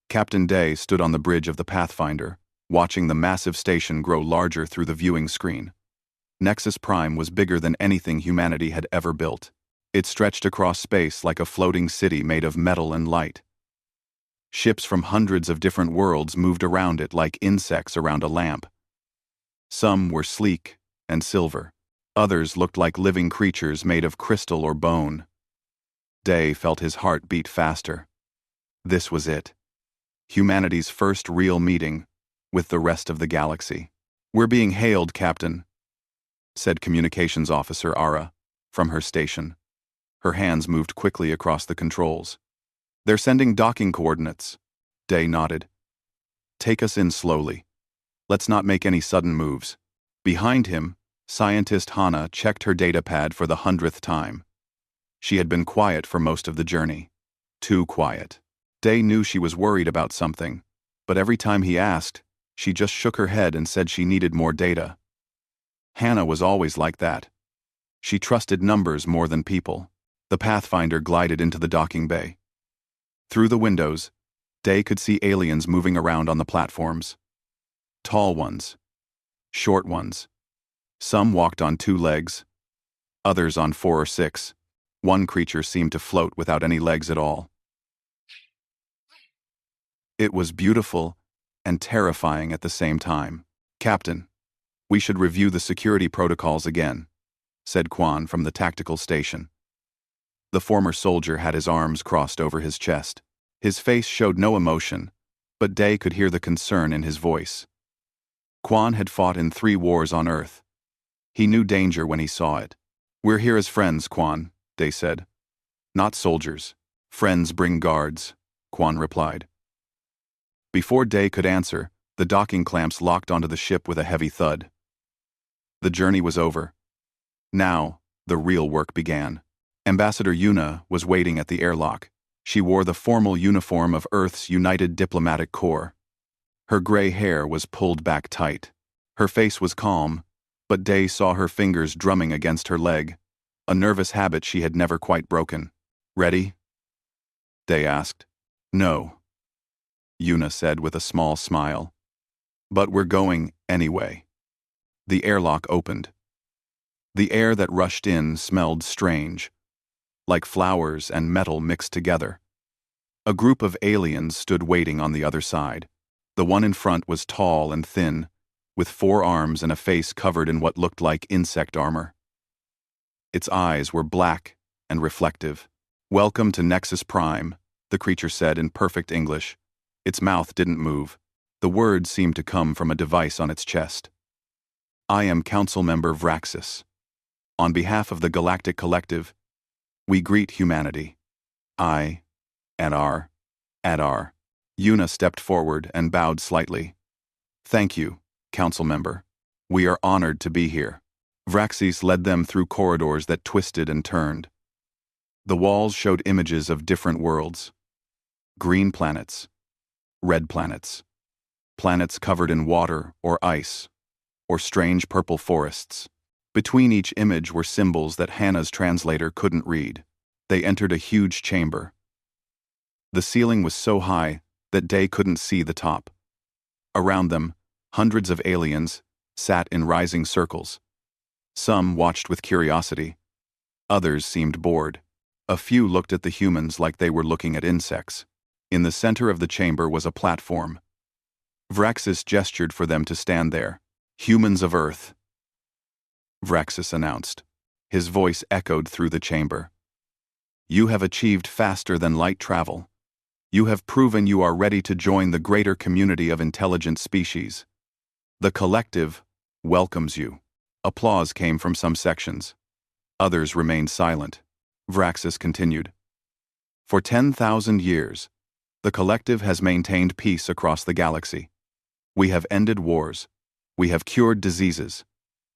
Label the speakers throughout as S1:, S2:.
S1: Captain Day stood on the bridge of the Pathfinder, watching the massive station grow larger through the viewing screen. Nexus Prime was bigger than anything humanity had ever built. It stretched across space like a floating city made of metal and light. Ships from hundreds of different worlds moved around it like insects around a lamp. Some were sleek and silver. Others looked like living creatures made of crystal or bone. Day felt his heart beat faster. This was it. Humanity's first real meeting with the rest of the galaxy. "We're being hailed, Captain," said Communications Officer Ara from her station. Her hands moved quickly across the controls. "They're sending docking coordinates." Day nodded. "Take us in slowly. Let's not make any sudden moves." Behind him, scientist Hana checked her datapad for the 100th time. She had been quiet for most of the journey. Too quiet. Day knew she was worried about something, but every time he asked, she just shook her head and said she needed more data. Hana was always like that. She trusted numbers more than people. The Pathfinder glided into the docking bay. Through the windows, Day could see aliens moving around on the platforms. Tall ones. Short ones. Some walked on 2 legs. Others on 4 or 6. One creature seemed to float without any legs at all. It was beautiful and terrifying at the same time. "Captain, we should review the security protocols again," said Quan from the tactical station. The former soldier had his arms crossed over his chest. His face showed no emotion, but Day could hear the concern in his voice. Quan had fought in 3 wars on Earth. He knew danger when he saw it. "We're here as friends, Quan," Day said. "Not soldiers. Friends bring guards," Quan replied. Before Day could answer, the docking clamps locked onto the ship with a heavy thud. The journey was over. Now, the real work began. Ambassador Yuna was waiting at the airlock. She wore the formal uniform of Earth's United Diplomatic Corps. Her gray hair was pulled back tight. Her face was calm, but Day saw her fingers drumming against her leg, a nervous habit she had never quite broken. "Ready?" Day asked. "No," Yuna said with a small smile. "But we're going anyway." The airlock opened. The air that rushed in smelled strange, like flowers and metal mixed together. A group of aliens stood waiting on the other side. The one in front was tall and thin, with 4 arms and a face covered in what looked like insect armor. Its eyes were black and reflective. "Welcome to Nexus Prime," the creature said in perfect English. Its mouth didn't move. The words seemed to come from a device on its chest. "I am Council Member Vraxis. On behalf of the Galactic Collective, we greet humanity. Adar. Yuna stepped forward and bowed slightly. "Thank you, Council Member. We are honored to be here." Vraxis led them through corridors that twisted and turned. The walls showed images of different worlds. Green planets. Red planets. Planets covered in water or ice, or strange purple forests. Between each image were symbols that Hannah's translator couldn't read. They entered a huge chamber. The ceiling was so high that Day couldn't see the top. Around them, hundreds of aliens sat in rising circles. Some watched with curiosity. Others seemed bored. A few looked at the humans like they were looking at insects. In the center of the chamber was a platform. Vraxis gestured for them to stand there. "Humans of Earth," Vraxis announced. His voice echoed through the chamber. "You have achieved faster than light travel. You have proven you are ready to join the greater community of intelligent species. The Collective welcomes you." Applause came from some sections. Others remained silent. Vraxis continued. "For 10,000 years, the Collective has maintained peace across the galaxy. We have ended wars. We have cured diseases.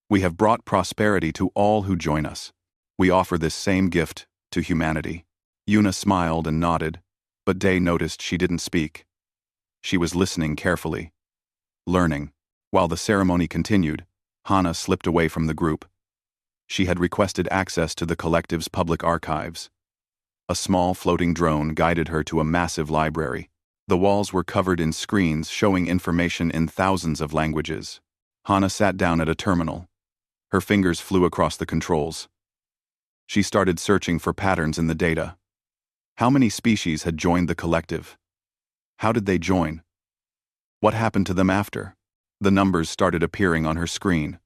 S1: We have brought prosperity to all who join us. We offer this same gift to humanity." Yuna smiled and nodded, but Day noticed she didn't speak. She was listening carefully, learning. While the ceremony continued, Hana slipped away from the group. She had requested access to the Collective's public archives. A small floating drone guided her to a massive library. The walls were covered in screens showing information in thousands of languages. Hana sat down at a terminal. Her fingers flew across the controls. She started searching for patterns in the data. How many species had joined the collective? How did they join? What happened to them after? The numbers started appearing on her screen.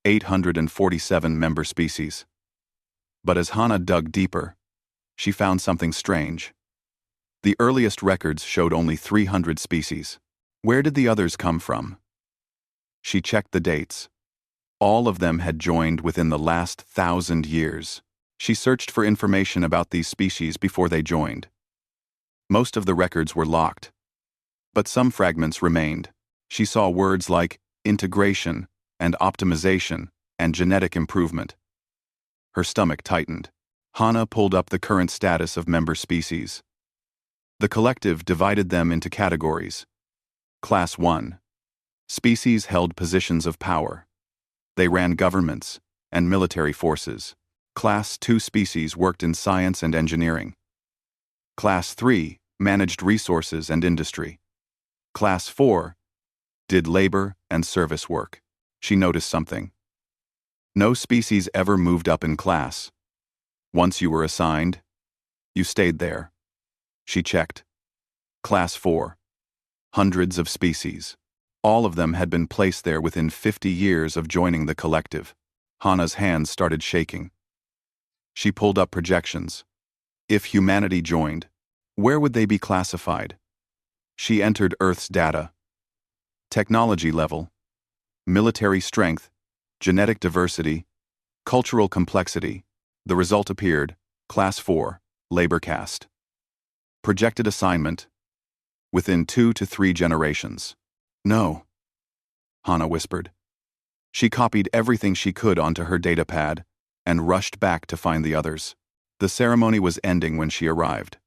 S1: 847 member species. But as Hana dug deeper, she found something strange. The earliest records showed only 300 species. Where did the others come from? She checked the dates. All of them had joined within the last 1,000 years. She searched for information about these species before they joined. Most of the records were locked. But some fragments remained. She saw words like integration and optimization and genetic improvement. Her stomach tightened. Hana pulled up the current status of member species. The collective divided them into categories. Class 1. Species held positions of power. They ran governments and military forces. Class 2 species worked in science and engineering. Class 3 managed resources and industry. Class 4 did labor and service work. She noticed something. No species ever moved up in class. Once you were assigned, you stayed there. She checked. Class 4. Hundreds of species. All of them had been placed there within 50 years of joining the collective. Hana's hands started shaking. She pulled up projections. If humanity joined, where would they be classified? She entered Earth's data. Technology level, military strength, genetic diversity, cultural complexity. The result appeared, Class 4, labor caste. Projected assignment, within 2 to 3 generations. No, Hana whispered. She copied everything she could onto her datapad and rushed back to find the others. The ceremony was ending when she arrived.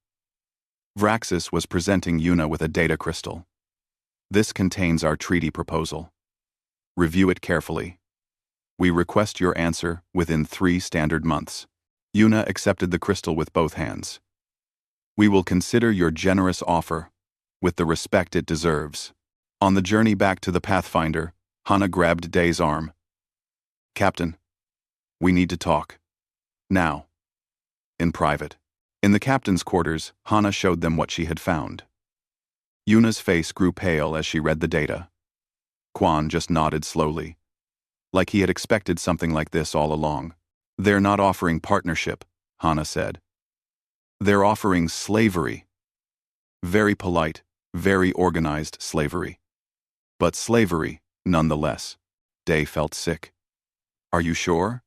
S1: Vraxis was presenting Yuna with a data crystal. This contains our treaty proposal. Review it carefully. We request your answer within 3 standard months. Yuna accepted the crystal with both hands. We will consider your generous offer with the respect it deserves. On the journey back to the Pathfinder, Hana grabbed Day's arm. Captain, we need to talk. Now. In private. In the captain's quarters, Hana showed them what she had found. Yuna's face grew pale as she read the data. Quan just nodded slowly, like he had expected something like this all along. They're not offering partnership, Hana said. They're offering slavery. Very polite, very organized slavery. But slavery, nonetheless. Day felt sick. Are you sure?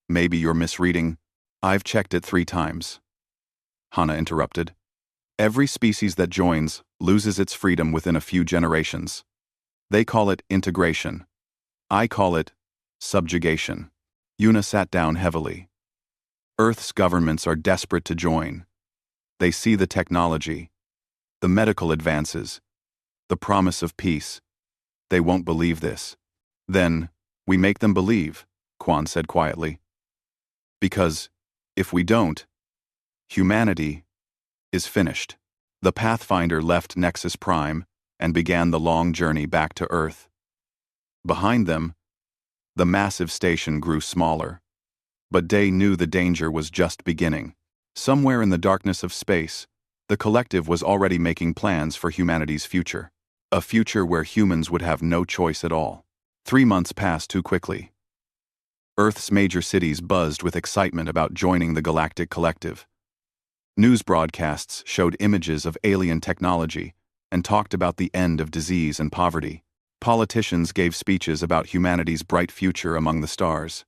S1: Maybe you're misreading. I've checked it 3 times. Hana interrupted. Every species that joins loses its freedom within a few generations. They call it integration. I call it subjugation. Yuna sat down heavily. Earth's governments are desperate to join. They see the technology, the medical advances, the promise of peace. They won't believe this. Then, we make them believe, Quan said quietly. Because, if we don't, humanity is finished. The Pathfinder left Nexus Prime and began the long journey back to Earth. Behind them, the massive station grew smaller. But Day knew the danger was just beginning. Somewhere in the darkness of space, the collective was already making plans for humanity's future. A future where humans would have no choice at all. 3 months passed too quickly. Earth's major cities buzzed with excitement about joining the Galactic Collective. News broadcasts showed images of alien technology and talked about the end of disease and poverty. Politicians gave speeches about humanity's bright future among the stars.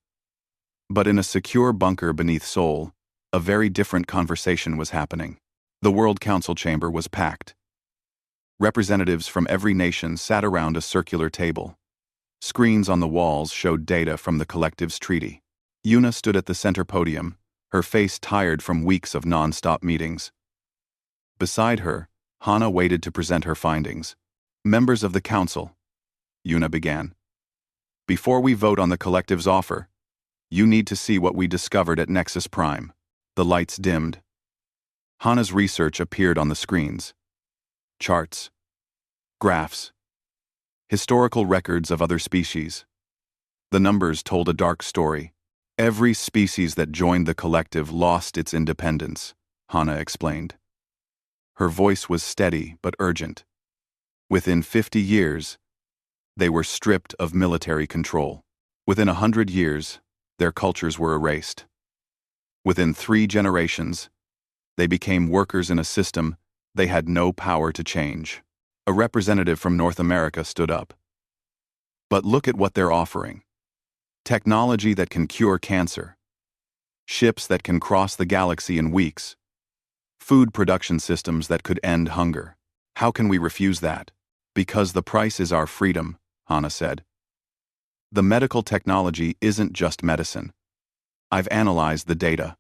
S1: But in a secure bunker beneath Seoul, a very different conversation was happening. The World Council chamber was packed. Representatives from every nation sat around a circular table. Screens on the walls showed data from the collective's treaty. Yuna stood at the center podium, her face tired from weeks of non-stop meetings. Beside her, Hana waited to present her findings. Members of the council, Yuna began. Before we vote on the collective's offer, you need to see what we discovered at Nexus Prime. The lights dimmed. Hana's research appeared on the screens. charts, graphs, historical records of other species. The numbers told a dark story. Every species that joined the collective lost its independence, Hana explained. Her voice was steady but urgent. Within 50 years, they were stripped of military control. Within 100 years, their cultures were erased. Within 3 generations, they became workers in a system they had no power to change. A representative from North America stood up. But look at what they're offering. Technology that can cure cancer. Ships that can cross the galaxy in weeks. Food production systems that could end hunger. How can we refuse that? Because the price is our freedom, Hana said. The medical technology isn't just medicine. I've analyzed the data.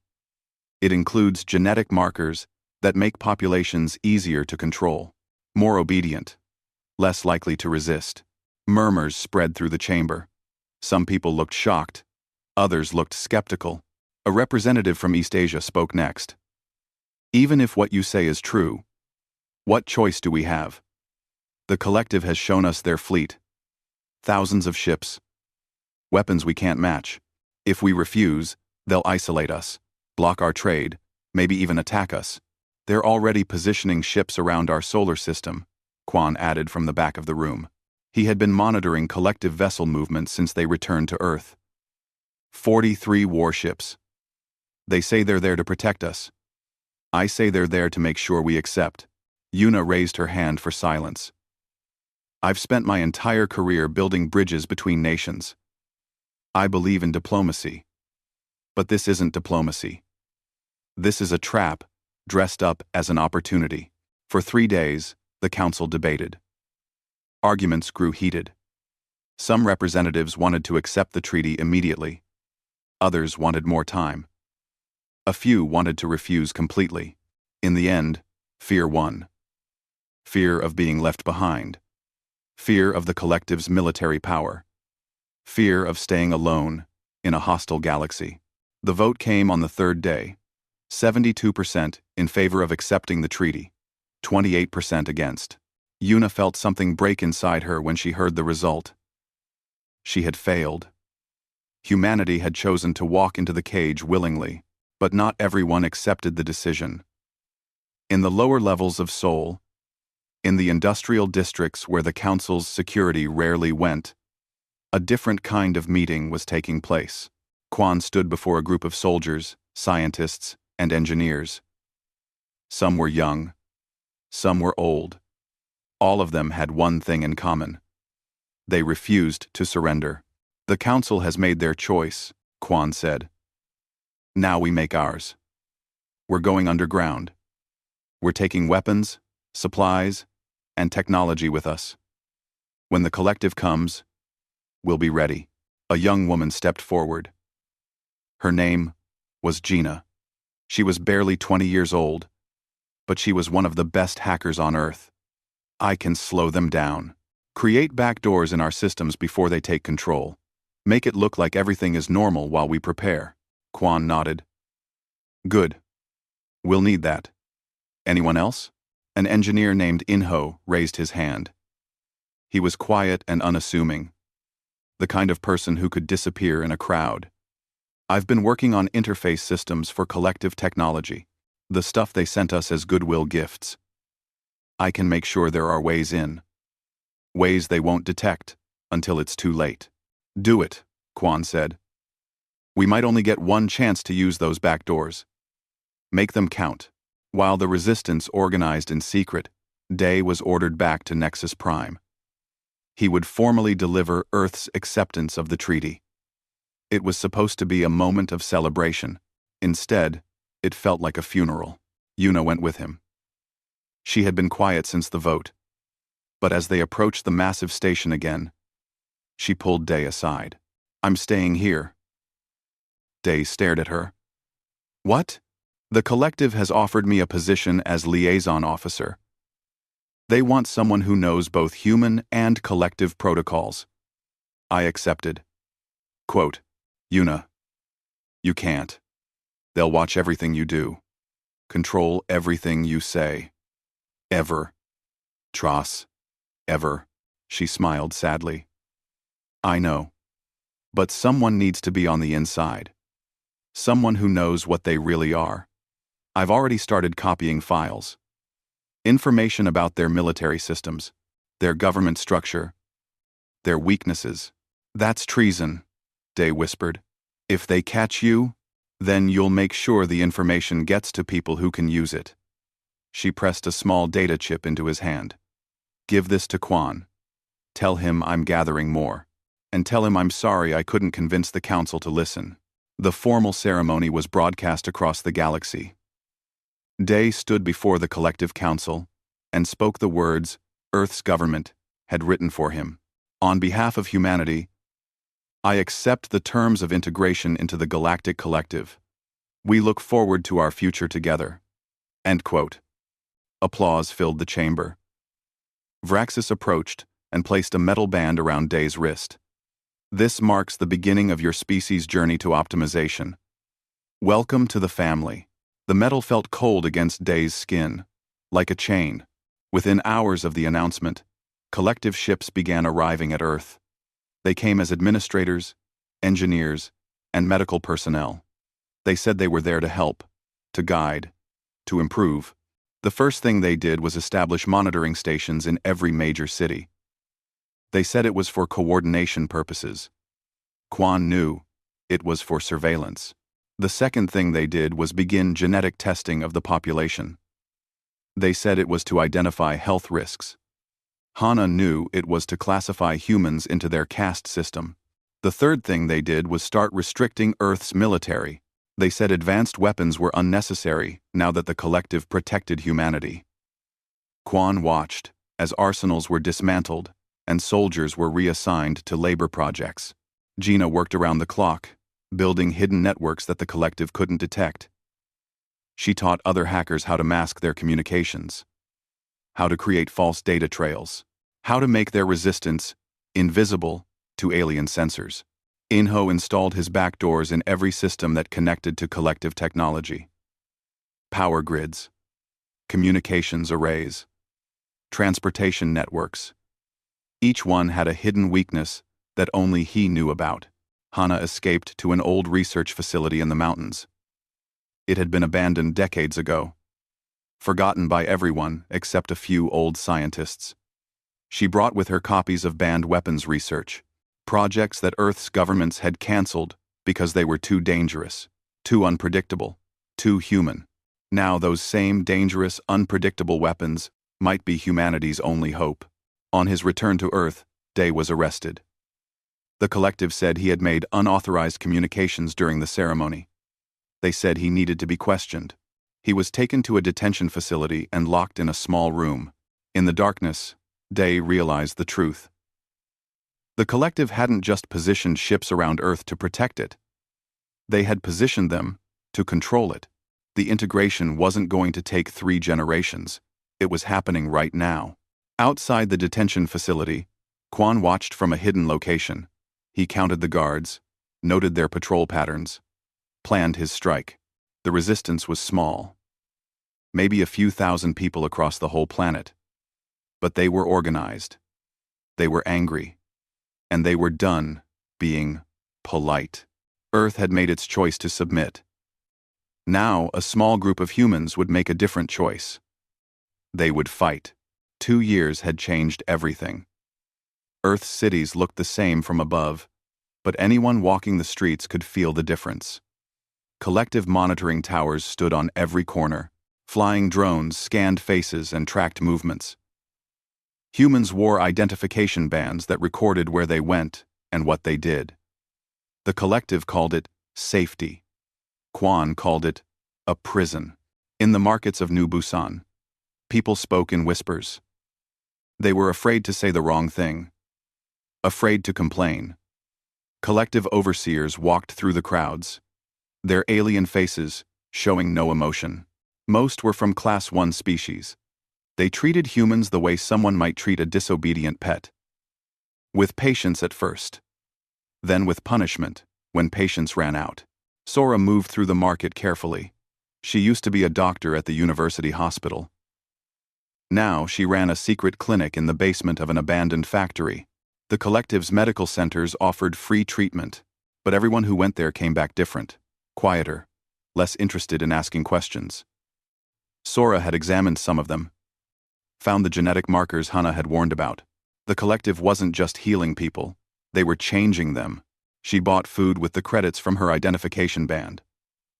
S1: It includes genetic markers that make populations easier to control, more obedient, less likely to resist. Murmurs spread through the chamber. Some people looked shocked. Others looked skeptical. A representative from East Asia spoke next. Even if what you say is true, what choice do we have? The collective has shown us their fleet. Thousands of ships. Weapons we can't match. If we refuse, they'll isolate us, block our trade, maybe even attack us. They're already positioning ships around our solar system, Quan added from the back of the room. He had been monitoring collective vessel movements since they returned to Earth. 43 warships. They say they're there to protect us. I say they're there to make sure we accept. Yuna raised her hand for silence. I've spent my entire career building bridges between nations. I believe in diplomacy. But this isn't diplomacy. This is a trap, dressed up as an opportunity. For 3 days, the council debated. Arguments grew heated. Some representatives wanted to accept the treaty immediately. Others wanted more time. A few wanted to refuse completely. In the end, fear won. Fear of being left behind. Fear of the collective's military power. Fear of staying alone in a hostile galaxy. The vote came on the 3rd day. 72% in favor of accepting the treaty. 28% against. Yuna felt something break inside her when she heard the result. She had failed. Humanity had chosen to walk into the cage willingly, but not everyone accepted the decision. In the lower levels of Seoul, in the industrial districts where the council's security rarely went, a different kind of meeting was taking place. Quan stood before a group of soldiers, scientists, and engineers. Some were young. Some were old. All of them had one thing in common. They refused to surrender. The council has made their choice, Quan said. Now we make ours. We're going underground. We're taking weapons, supplies, and technology with us. When the collective comes, we'll be ready. A young woman stepped forward. Her name was Gina. She was barely 20 years old, but she was one of the best hackers on Earth. I can slow them down. Create backdoors in our systems before they take control. Make it look like everything is normal while we prepare. Quan nodded. Good. We'll need that. Anyone else? An engineer named Inho raised his hand. He was quiet and unassuming. The kind of person who could disappear in a crowd. I've been working on interface systems for collective technology. The stuff they sent us as goodwill gifts. I can make sure there are ways in. Ways they won't detect until it's too late. Do it, Quan said. We might only get one chance to use those back doors. Make them count. While the resistance organized in secret, Day was ordered back to Nexus Prime. He would formally deliver Earth's acceptance of the treaty. It was supposed to be a moment of celebration. Instead, it felt like a funeral. Yuna went with him. She had been quiet since the vote. But as they approached the massive station again, she pulled Day aside. I'm staying here. Day stared at her. What? The collective has offered me a position as liaison officer. They want someone who knows both human and collective protocols. I accepted. Quote, Yuna, you can't. They'll watch everything you do. Control everything you say. Ever. Tross. Ever. She smiled sadly. I know. But someone needs to be on the inside. Someone who knows what they really are. I've already started copying files. Information about their military systems, their government structure, their weaknesses. That's treason, Day whispered. If they catch you, then you'll make sure the information gets to people who can use it. She pressed a small data chip into his hand. Give this to Quan. Tell him I'm gathering more. And tell him I'm sorry I couldn't convince the council to listen. The formal ceremony was broadcast across the galaxy. Day stood before the collective council and spoke the words Earth's government had written for him. On behalf of humanity, I accept the terms of integration into the Galactic Collective. We look forward to our future together. End quote. Applause filled the chamber. Vraxis approached and placed a metal band around Day's wrist. This marks the beginning of your species' journey to optimization. Welcome to the family. The metal felt cold against Day's skin, like a chain. Within hours of the announcement, collective ships began arriving at Earth. They came as administrators, engineers, and medical personnel. They said they were there to help, to guide, to improve. The first thing they did was establish monitoring stations in every major city. They said it was for coordination purposes. Quan knew it was for surveillance. The second thing they did was begin genetic testing of the population. They said it was to identify health risks. Hana knew it was to classify humans into their caste system. The third thing they did was start restricting Earth's military. They said advanced weapons were unnecessary now that the collective protected humanity. Quan watched as arsenals were dismantled and soldiers were reassigned to labor projects. Gina worked around the clock, building hidden networks that the collective couldn't detect. She taught other hackers how to mask their communications, how to create false data trails, how to make their resistance invisible to alien sensors. Inho installed his backdoors in every system that connected to collective technology. Power grids, communications arrays, transportation networks. Each one had a hidden weakness that only he knew about. Hana escaped to an old research facility in the mountains. It had been abandoned decades ago, forgotten by everyone except a few old scientists. She brought with her copies of banned weapons research, projects that Earth's governments had cancelled because they were too dangerous, too unpredictable, too human. Now those same dangerous, unpredictable weapons might be humanity's only hope. On his return to Earth, Day was arrested. The collective said he had made unauthorized communications during the ceremony. They said he needed to be questioned. He was taken to a detention facility and locked in a small room. In the darkness, Day realized the truth. The collective hadn't just positioned ships around Earth to protect it. They had positioned them to control it. The integration wasn't going to take 3 generations. It was happening right now. Outside the detention facility, Quan watched from a hidden location. He counted the guards, noted their patrol patterns, planned his strike. The resistance was small. Maybe a few thousand people across the whole planet. But they were organized. They were angry. And they were done being polite. Earth had made its choice to submit. Now, a small group of humans would make a different choice. They would fight. 2 years had changed everything. Earth's cities looked the same from above, but anyone walking the streets could feel the difference. Collective monitoring towers stood on every corner. Flying drones scanned faces and tracked movements. Humans wore identification bands that recorded where they went and what they did. The collective called it safety. Quan called it a prison. In the markets of New Busan, people spoke in whispers. They were afraid to say the wrong thing, afraid to complain. Collective overseers walked through the crowds, their alien faces showing no emotion. Most were from Class 1 species. They treated humans the way someone might treat a disobedient pet. With patience at first. Then with punishment, when patience ran out. Sora moved through the market carefully. She used to be a doctor at the university hospital. Now she ran a secret clinic in the basement of an abandoned factory. The collective's medical centers offered free treatment, but everyone who went there came back different, quieter, less interested in asking questions. Sora had examined some of them, found the genetic markers Hana had warned about. The collective wasn't just healing people, they were changing them. She bought food with the credits from her identification band.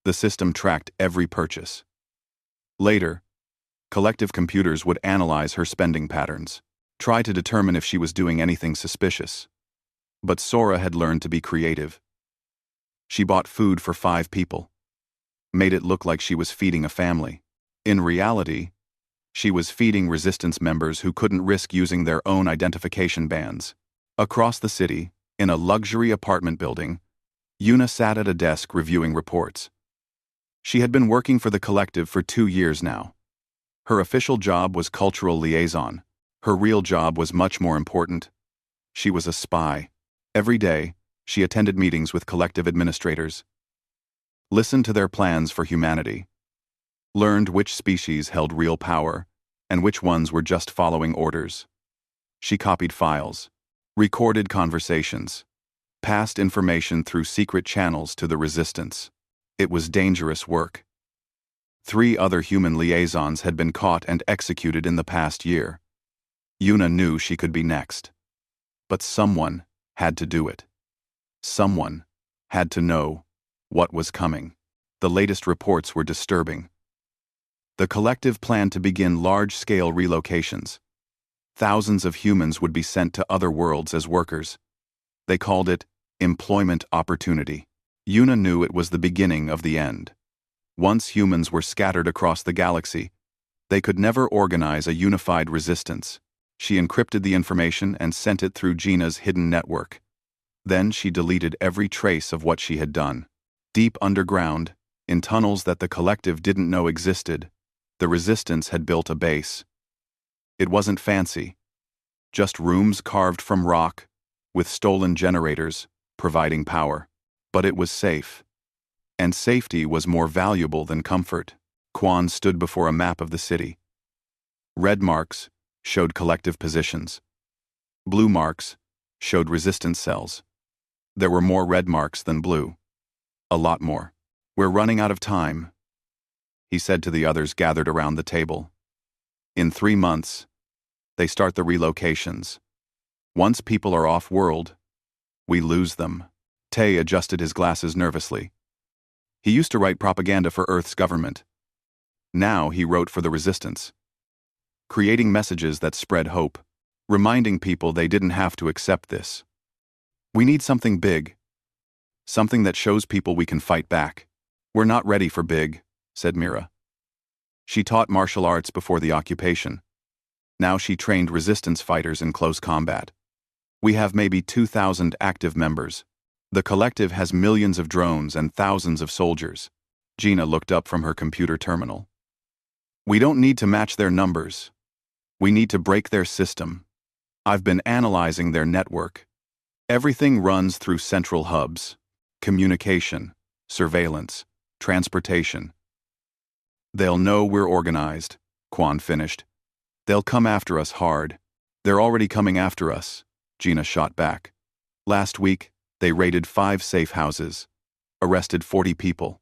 S1: The system tracked every purchase. Later, collective computers would analyze her spending patterns, try to determine if she was doing anything suspicious. But Sora had learned to be creative. She bought food for 5 people, made it look like she was feeding a family. In reality, she was feeding resistance members who couldn't risk using their own identification bands. Across the city, in a luxury apartment building, Yuna sat at a desk reviewing reports. She had been working for the collective for 2 years now. Her official job was cultural liaison. Her real job was much more important. She was a spy. Every day, she attended meetings with collective administrators, listened to their plans for humanity, learned which species held real power and which ones were just following orders. She copied files, recorded conversations, passed information through secret channels to the resistance. It was dangerous work. 3 other human liaisons had been caught and executed in the past year. Yuna knew she could be next. But someone had to do it. Someone had to know what was coming. The latest reports were disturbing. The collective planned to begin large-scale relocations. Thousands of humans would be sent to other worlds as workers. They called it employment opportunity. Yuna knew it was the beginning of the end. Once humans were scattered across the galaxy, they could never organize a unified resistance. She encrypted the information and sent it through Gina's hidden network. Then she deleted every trace of what she had done. Deep underground, in tunnels that the collective didn't know existed, the resistance had built a base. It wasn't fancy, just rooms carved from rock, with stolen generators, providing power. But it was safe. And safety was more valuable than comfort. Quan stood before a map of the city. Red marks showed collective positions. Blue marks showed resistance cells. There were more red marks than blue. A lot more. "We're running out of time," he said to the others gathered around the table. "In 3 months, they start the relocations. Once people are off-world, we lose them." Tay adjusted his glasses nervously. He used to write propaganda for Earth's government. Now he wrote for the resistance, creating messages that spread hope, reminding people they didn't have to accept this. "We need something big. Something that shows people we can fight back." "We're not ready for big," said Mira. She taught martial arts before the occupation. Now she trained resistance fighters in close combat. "We have maybe 2,000 active members. The collective has millions of drones and thousands of soldiers." Gina looked up from her computer terminal. "We don't need to match their numbers. We need to break their system. I've been analyzing their network. Everything runs through central hubs: communication, surveillance, transportation. They'll know we're organized," Quan finished. "They'll come after us hard." "They're already coming after us," Gina shot back. "Last week, they raided 5 safe houses, arrested 40 people.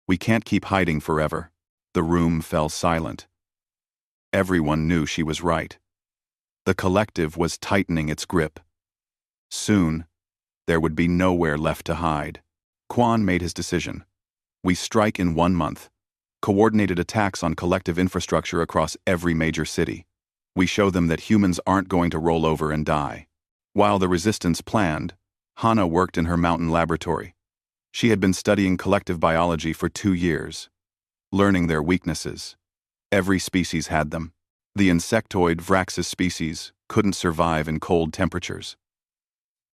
S1: We can't keep hiding forever." The room fell silent. Everyone knew she was right. The collective was tightening its grip. Soon, there would be nowhere left to hide. Quan made his decision. "We strike in 1 month. Coordinated attacks on collective infrastructure across every major city. We show them that humans aren't going to roll over and die." While the resistance planned, Hana worked in her mountain laboratory. She had been studying collective biology for 2 years, learning their weaknesses. Every species had them. The insectoid Vraxis species couldn't survive in cold temperatures.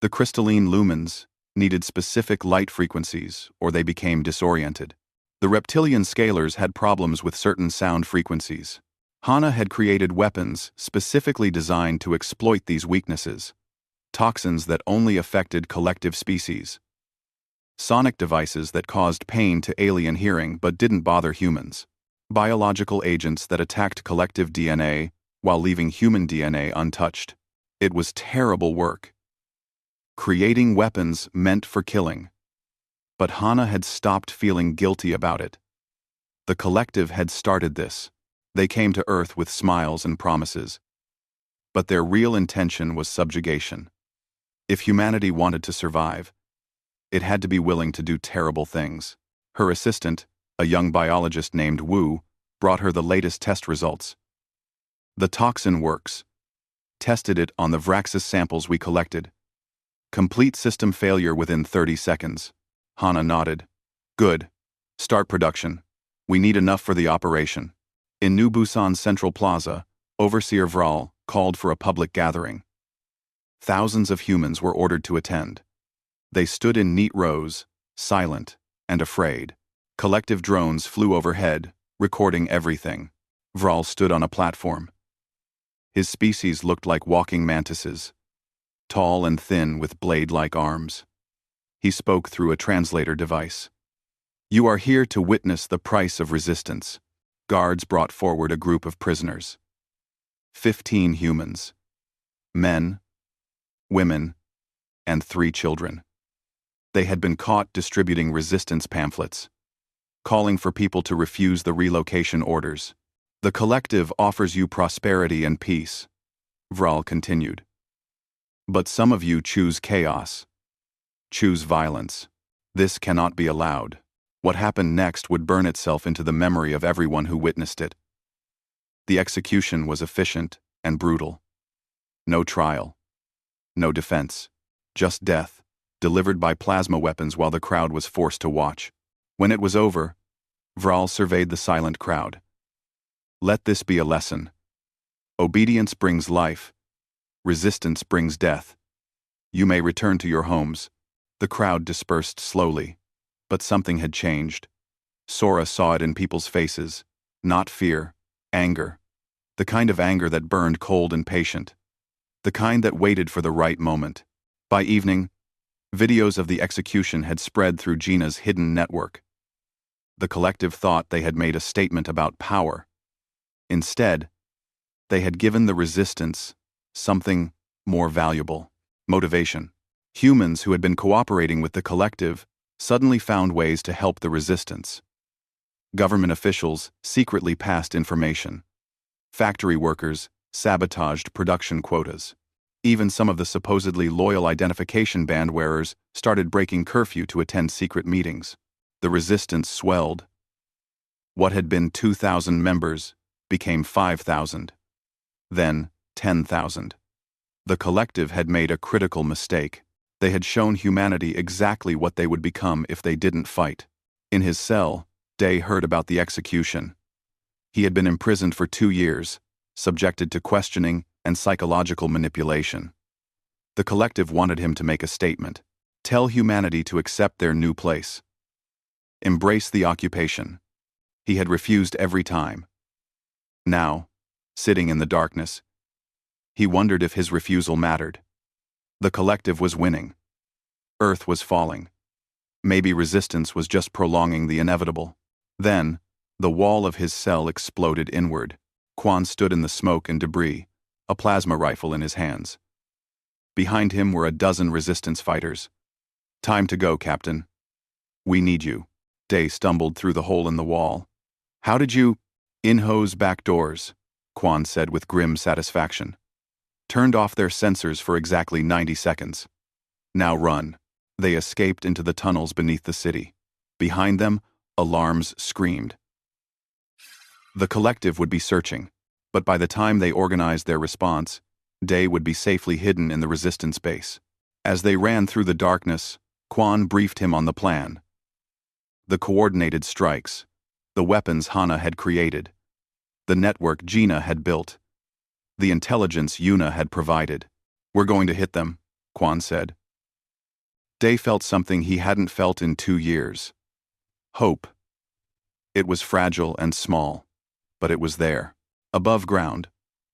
S1: The crystalline lumens needed specific light frequencies or they became disoriented. The reptilian scalers had problems with certain sound frequencies. Hana had created weapons specifically designed to exploit these weaknesses. Toxins that only affected collective species. Sonic devices that caused pain to alien hearing but didn't bother humans. Biological agents that attacked collective DNA while leaving human DNA untouched. It was terrible work. Creating weapons meant for killing. But Hana had stopped feeling guilty about it. The collective had started this. They came to Earth with smiles and promises. But their real intention was subjugation. If humanity wanted to survive, it had to be willing to do terrible things. Her assistant, a young biologist named Wu, brought her the latest test results. The toxin works. Tested it on the Vraxis samples we collected. Complete system failure within 30 seconds. Hana nodded. Good. Start production. We need enough for the operation. In New Busan's Central Plaza, Overseer Vral called for a public gathering. Thousands of humans were ordered to attend. They stood in neat rows, silent and afraid. Collective drones flew overhead, recording everything. Vral stood on a platform. His species looked like walking mantises, tall and thin with blade-like arms. He spoke through a translator device. You are here to witness the price of resistance. Guards brought forward a group of prisoners. 15 humans. Men, women, and 3 children. They had been caught distributing resistance pamphlets, calling for people to refuse the relocation orders. The collective offers you prosperity and peace, Vral continued. But some of you choose chaos, choose violence. This cannot be allowed. What happened next would burn itself into the memory of everyone who witnessed it. The execution was efficient and brutal. No trial, no defense, just death, delivered by plasma weapons while the crowd was forced to watch. When it was over, Vral surveyed the silent crowd. Let this be a lesson. Obedience brings life. Resistance brings death. You may return to your homes. The crowd dispersed slowly, but something had changed. Sora saw it in people's faces. Not fear, anger. The kind of anger that burned cold and patient. The kind that waited for the right moment. By evening, videos of the execution had spread through Gina's hidden network. The collective thought they had made a statement about power. Instead, they had given the resistance something more valuable: motivation. Humans who had been cooperating with the collective suddenly found ways to help the resistance. Government officials secretly passed information. Factory workers sabotaged production quotas. Even some of the supposedly loyal identification band wearers started breaking curfew to attend secret meetings. The resistance swelled. What had been 2,000 members became 5,000. Then 10,000. The collective had made a critical mistake. They had shown humanity exactly what they would become if they didn't fight. In his cell, Day heard about the execution. He had been imprisoned for 2 years, subjected to questioning and psychological manipulation. The collective wanted him to make a statement. Tell humanity to accept their new place. Embrace the occupation. He had refused every time. Now, sitting in the darkness, he wondered if his refusal mattered. The collective was winning. Earth was falling. Maybe resistance was just prolonging the inevitable. Then, the wall of his cell exploded inward. Quan stood in the smoke and debris, a plasma rifle in his hands. Behind him were a dozen resistance fighters. Time to go, Captain. We need you. Day stumbled through the hole in the wall. How did you? In-hose back doors, Quan said with grim satisfaction. Turned off their sensors for exactly 90 seconds. Now run. They escaped into the tunnels beneath the city. Behind them, alarms screamed. The collective would be searching, but by the time they organized their response, Day would be safely hidden in the resistance base. As they ran through the darkness, Quan briefed him on the plan. The coordinated strikes, the weapons Hana had created, the network Gina had built, the intelligence Yuna had provided. We're going to hit them, Quan said. Day felt something he hadn't felt in 2 years. Hope. It was fragile and small, but it was there. Above ground,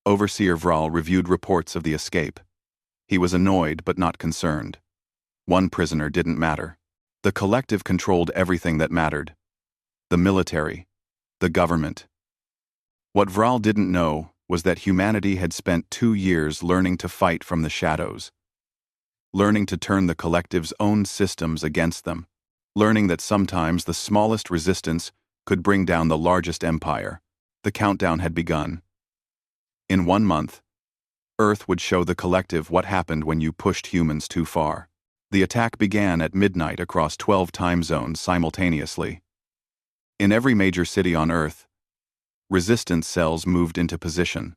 S1: Overseer Vral reviewed reports of the escape. He was annoyed but not concerned. One prisoner didn't matter. The collective controlled everything that mattered. The military, The government. What Vral didn't know was that humanity had spent 2 years learning to fight from the shadows, learning to turn the collective's own systems against them, learning that sometimes the smallest resistance could bring down the largest empire. The countdown had begun. In 1 month, Earth would show the collective what happened when you pushed humans too far. The attack began at midnight across 12 time zones simultaneously. In every major city on Earth, resistance cells moved into position.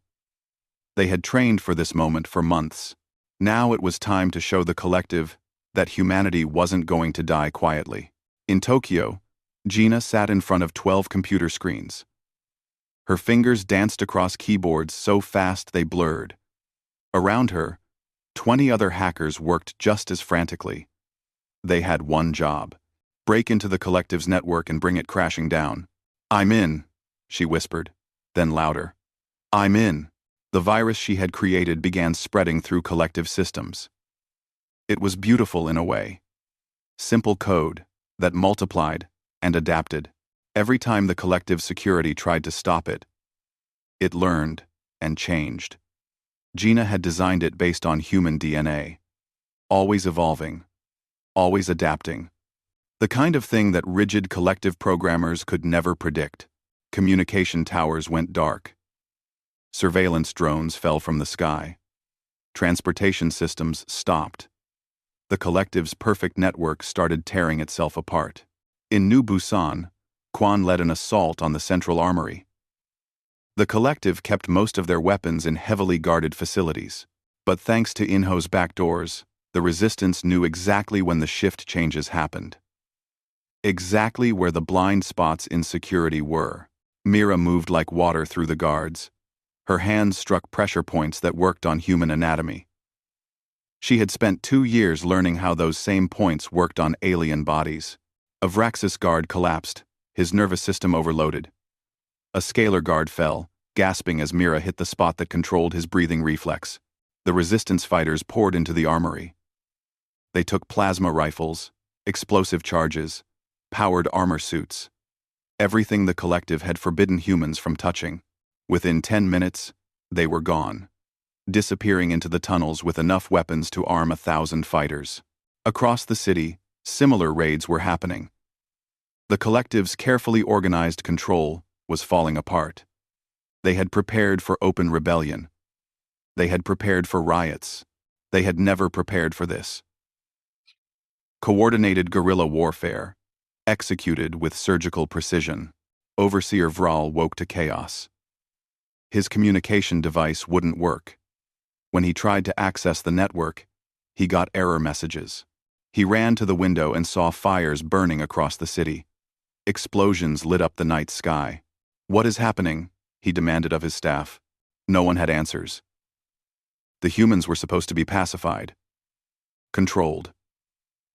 S1: They had trained for this moment for months. Now it was time to show the collective that humanity wasn't going to die quietly. In Tokyo, Gina sat in front of 12 computer screens. Her fingers danced across keyboards so fast they blurred. Around her, 20 other hackers worked just as frantically. They had one job: break into the collective's network and bring it crashing down. "I'm in," she whispered, then louder. "I'm in." The virus she had created began spreading through collective systems. It was beautiful in a way. Simple code that multiplied and adapted. Every time the collective security tried to stop it, it learned and changed. Gina had designed it based on human DNA, always evolving, always adapting. The kind of thing that rigid collective programmers could never predict. Communication towers went dark. Surveillance drones fell from the sky. Transportation systems stopped. The collective's perfect network started tearing itself apart. In New Busan, Quan led an assault on the central armory. The collective kept most of their weapons in heavily guarded facilities. But thanks to Inho's backdoors, the resistance knew exactly when the shift changes happened. Exactly where the blind spots in security were. Mira moved like water through the guards. Her hands struck pressure points that worked on human anatomy. She had spent 2 years learning how those same points worked on alien bodies. A Vraxis guard collapsed, his nervous system overloaded. A scalar guard fell, gasping as Mira hit the spot that controlled his breathing reflex. The resistance fighters poured into the armory. They took plasma rifles, explosive charges, powered armor suits. Everything the collective had forbidden humans from touching. Within 10 minutes, they were gone, disappearing into the tunnels with enough weapons to arm 1,000 fighters. Across the city, similar raids were happening. The collective's carefully organized control was falling apart. They had prepared for open rebellion. They had prepared for riots. They had never prepared for this. Coordinated guerrilla warfare, executed with surgical precision. Overseer Vral woke to chaos. His communication device wouldn't work. When he tried to access the network, he got error messages. He ran to the window and saw fires burning across the city. Explosions lit up the night sky. "What is happening?" he demanded of his staff. No one had answers. The humans were supposed to be pacified, controlled.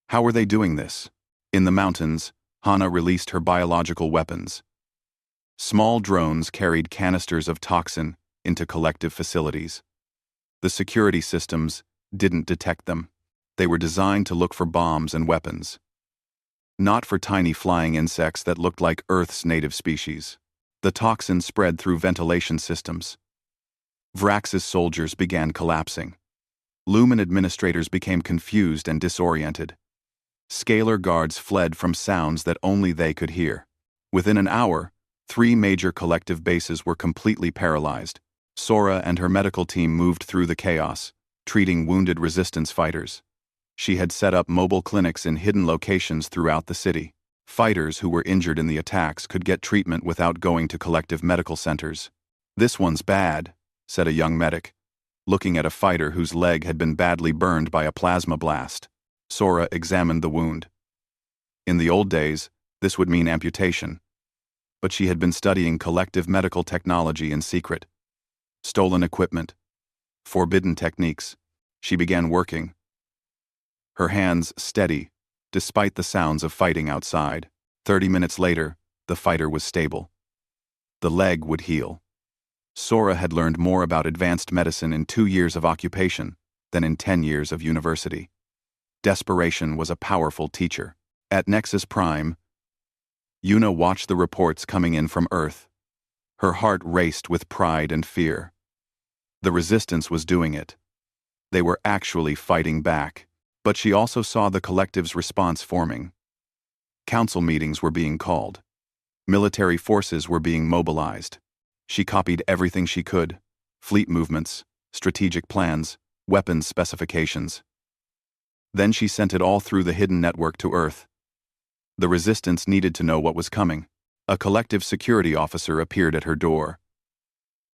S1: How were they doing this? In the mountains, Hana released her biological weapons. Small drones carried canisters of toxin into collective facilities. The security systems didn't detect them. They were designed to look for bombs and weapons, not for tiny flying insects that looked like Earth's native species. The toxin spread through ventilation systems. Vraxis soldiers began collapsing. Lumen administrators became confused and disoriented. Scalar guards fled from sounds that only they could hear. Within an hour, 3 major collective bases were completely paralyzed. Sora and her medical team moved through the chaos, treating wounded resistance fighters. She had set up mobile clinics in hidden locations throughout the city. Fighters who were injured in the attacks could get treatment without going to collective medical centers. "This one's bad," said a young medic, looking at a fighter whose leg had been badly burned by a plasma blast. Sora examined the wound. In the old days, this would mean amputation. But she had been studying collective medical technology in secret. Stolen equipment, forbidden techniques. She began working. Her hands steady, despite the sounds of fighting outside. 30 minutes later, the fighter was stable. The leg would heal. Sora had learned more about advanced medicine in 2 years of occupation than in 10 years of university. Desperation was a powerful teacher. At Nexus Prime, Yuna watched the reports coming in from Earth. Her heart raced with pride and fear. The resistance was doing it. They were actually fighting back. But she also saw the collective's response forming. Council meetings were being called. Military forces were being mobilized. She copied everything she could: fleet movements, strategic plans, weapons specifications. Then she sent it all through the hidden network to Earth. The resistance needed to know what was coming. A collective security officer appeared at her door.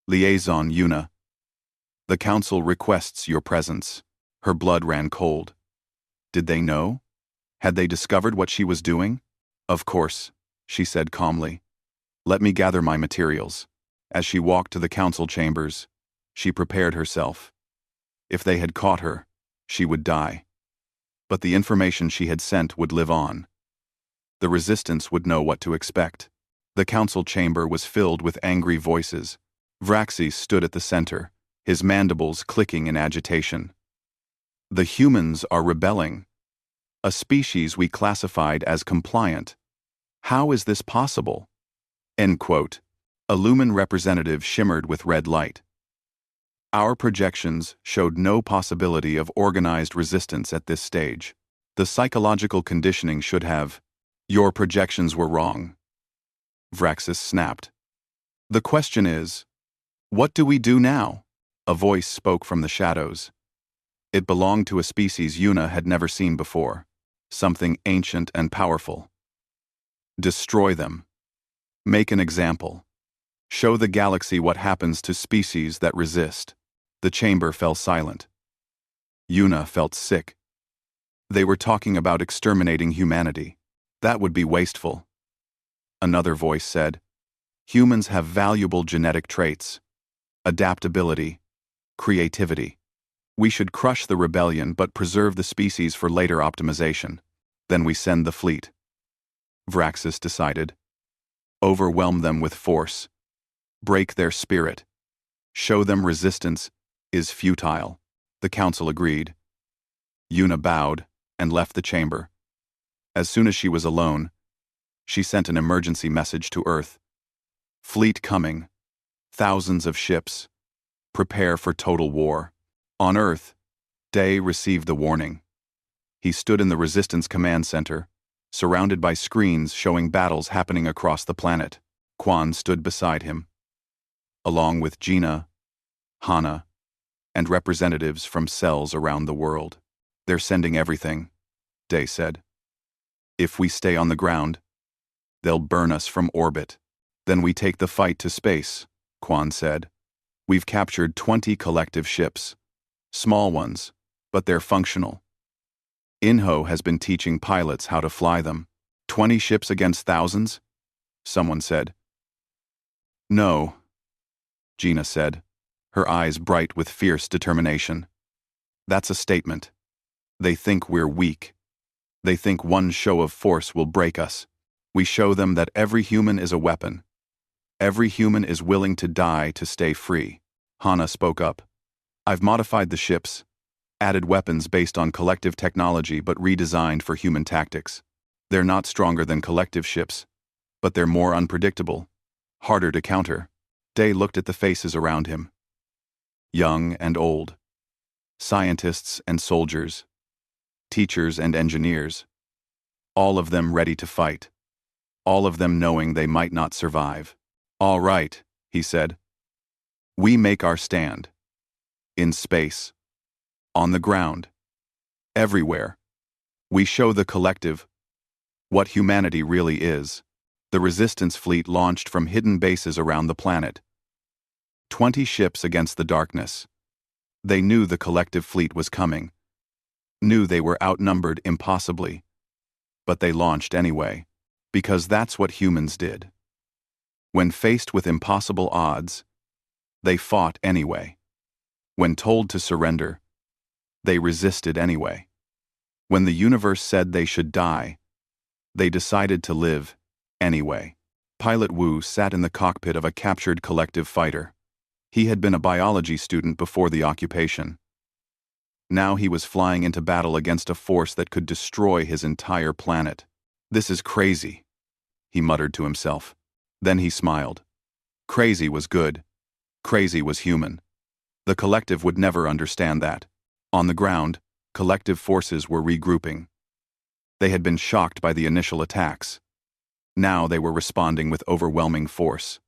S1: Liaison Yuna. The council requests your presence. Her blood ran cold. Did they know? Had they discovered what she was doing? Of course, she said calmly. Let me gather my materials. As she walked to the council chambers, she prepared herself. If they had caught her, she would die. But the information she had sent would live on. The resistance would know what to expect. The council chamber was filled with angry voices. Vraxis stood at the center, his mandibles clicking in agitation. The humans are rebelling. A species we classified as compliant. How is this possible? End quote. A Lumen representative shimmered with red light. Our projections showed no possibility of organized resistance at this stage. The psychological conditioning should have. Your projections were wrong. Vraxis snapped. The question is, what do we do now? A voice spoke from the shadows. It belonged to a species Yuna had never seen before, something ancient and powerful. Destroy them. Make an example. Show the galaxy what happens to species that resist. The chamber fell silent. Yuna felt sick. They were talking about exterminating humanity. That would be wasteful. Another voice said, humans have valuable genetic traits. Adaptability. Creativity. We should crush the rebellion but preserve the species for later optimization. Then we send the fleet. Vraxis decided. Overwhelm them with force. Break their spirit. Show them resistance is futile. The council agreed. Yuna bowed and left the chamber. As soon as she was alone, she sent an emergency message to Earth. Fleet coming. Thousands of ships. Prepare for total war. On Earth, Day received the warning. He stood in the Resistance Command Center, surrounded by screens showing battles happening across the planet. Quan stood beside him, along with Gina, Hana, and representatives from cells around the world. They're sending everything, Day said. If we stay on the ground, they'll burn us from orbit. Then we take the fight to space, Quan said. We've captured 20 collective ships. Small ones, but they're functional. Inho has been teaching pilots how to fly them. 20 ships against thousands? Someone said. No, Gina said, her eyes bright with fierce determination. That's a statement. They think we're weak. They think one show of force will break us. We show them that every human is a weapon. Every human is willing to die to stay free. Hana spoke up. I've modified the ships, added weapons based on collective technology but redesigned for human tactics. They're not stronger than collective ships, but they're more unpredictable, harder to counter. Day looked at the faces around him. Young and old. Scientists and soldiers. Teachers and engineers. All of them ready to fight. All of them knowing they might not survive. All right, he said. We make our stand. In space. On the ground. Everywhere. We show the collective what humanity really is. The resistance fleet launched from hidden bases around the planet. 20 ships against the darkness. They knew the collective fleet was coming. Knew they were outnumbered impossibly. But they launched anyway, because that's what humans did. When faced with impossible odds, they fought anyway. When told to surrender, they resisted anyway. When the universe said they should die, they decided to live anyway. Pilot Wu sat in the cockpit of a captured collective fighter. He had been a biology student before the occupation. Now he was flying into battle against a force that could destroy his entire planet. This is crazy. he muttered to himself. Then he smiled. Crazy was good. Crazy was human. The collective would never understand that. On the ground, collective forces were regrouping. They had been shocked by the initial attacks. Now they were responding with overwhelming force.